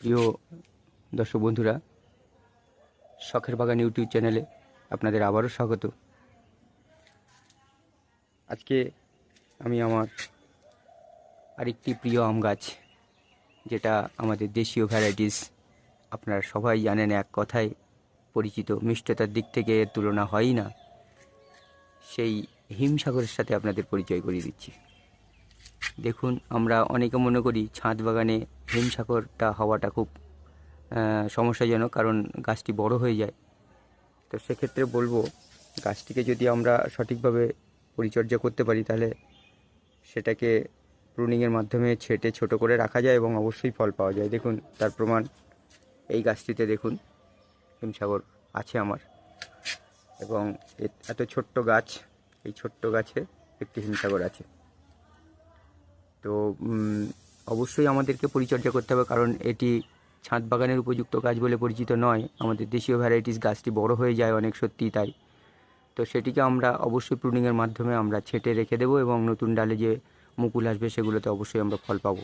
প্রিয় দর্শক বন্ধুরা, শখের বাগান ইউটিউব চ্যানেলে আপনাদের আবারও স্বাগত। আজকে আমি আমার আরেকটি প্রিয় আম গাছ, যেটা আমাদের দেশীয় ভ্যারাইটিস, আপনারা সবাই জানেন, এক কথায় পরিচিত, মিষ্টতার দিক থেকে এর তুলনা হয়ই না, সেই হিমসাগরের সাথে আপনাদের পরিচয় করিয়ে দিচ্ছি। দেখুন, আমরা অনেকে মনে করি ছাদ বাগানে হিমসাগরটা হওয়াটা খুব সমস্যাজনক, কারণ গাছটি বড় হয়ে যায়। তো সেক্ষেত্রে বলবো, গাছটিকে যদি আমরা সঠিকভাবে পরিচর্যা করতে পারি, তাহলে সেটাকে প্রুনিংয়ের মাধ্যমে ছেটে ছোট করে রাখা যায় এবং অবশ্যই ফল পাওয়া যায়। দেখুন, তার প্রমাণ এই গাছটিতে দেখুন, হিমসাগর আছে আমার, এবং এত ছোট্ট গাছ, এই ছোট্ট গাছে একটি হিমসাগর আছে। তো অবশ্যই আমাদেরকে পরিচর্যা করতে হবে, কারণ এটি ছাদ বাগানের উপযুক্ত গাছ বলে পরিচিত নয়। আমাদের দেশীয় ভ্যারাইটিস, গাছটি বড় হয়ে যায় অনেক, সত্যিই তাই। তো সেটিকে আমরা অবশ্যই প্রুনিংয়ের মাধ্যমে আমরা ছেঁটে রেখে দেবো, এবং নতুন ডালে যে মুকুল আসবে সেগুলোতে অবশ্যই আমরা ফল পাবো।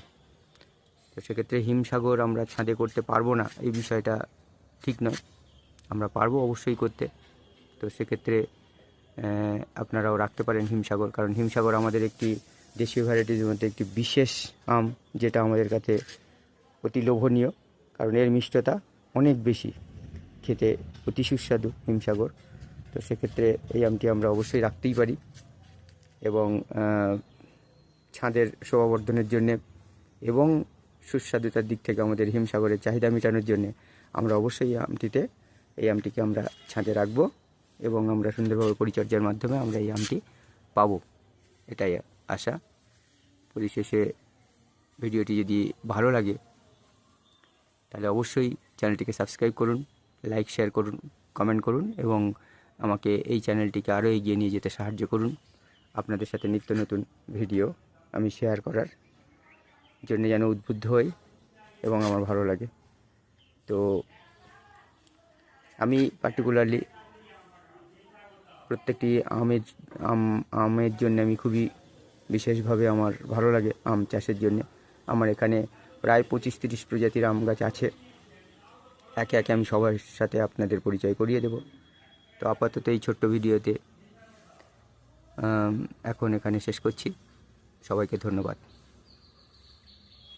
তো সেক্ষেত্রে হিমসাগর আমরা ছাদে করতে পারবো না, এই বিষয়টা ঠিক নয়। আমরা পারবো অবশ্যই করতে। তো সেক্ষেত্রে আপনারাও রাখতে পারেন হিমসাগর, কারণ হিমসাগর আমাদের একটি দেশীয় ভ্যারাইটির মধ্যে একটি বিশেষ আম, যেটা আমাদের কাছে অতি লোভনীয়, কারণ এর মিষ্টতা অনেক বেশি, খেতে অতি সুস্বাদু হিমসাগর। তো সেক্ষেত্রে এই আমটি আমরা অবশ্যই রাখতেই পারি, এবং ছাদের শোভাবর্ধনের জন্যে এবং সুস্বাদুতার দিক থেকে আমাদের হিমসাগরের চাহিদা মেটানোর জন্যে আমরা অবশ্যই এই আমটিকে আমরা ছাদে রাখবো, এবং আমরা সুন্দরভাবে পরিচর্যার মাধ্যমে আমরা এই আমটি পাবো, এটাই আশা। পরিশেষে ভিডিওটি যদি ভালো লাগে, তাহলে অবশ্যই চ্যানেলটিকে সাবস্ক্রাইব করুন, লাইক, শেয়ার করুন, কমেন্ট করুন, এবং আমাকে এই চ্যানেলটিকে আরও এগিয়ে নিয়ে যেতে সাহায্য করুন। আপনাদের সাথে নিত্য নতুন ভিডিও আমি শেয়ার করার জন্য যেন উদ্বুদ্ধ হই এবং আমার ভালো লাগে। তো আমি পার্টিকুলারলি প্রত্যেকটি আমের জন্য আমি খুবই বিশেষভাবে আমার ভালো লাগে আম চাষের জন্য। আমার এখানে প্রায় 25-30 প্রজাতির আম গাছ আছে। একে একে আমি সবার সাথে আপনাদের পরিচয় করিয়ে দেব। তো আপাতত এই ছোট্ট ভিডিওতে এখন এখানে শেষ করছি। সবাইকে ধন্যবাদ।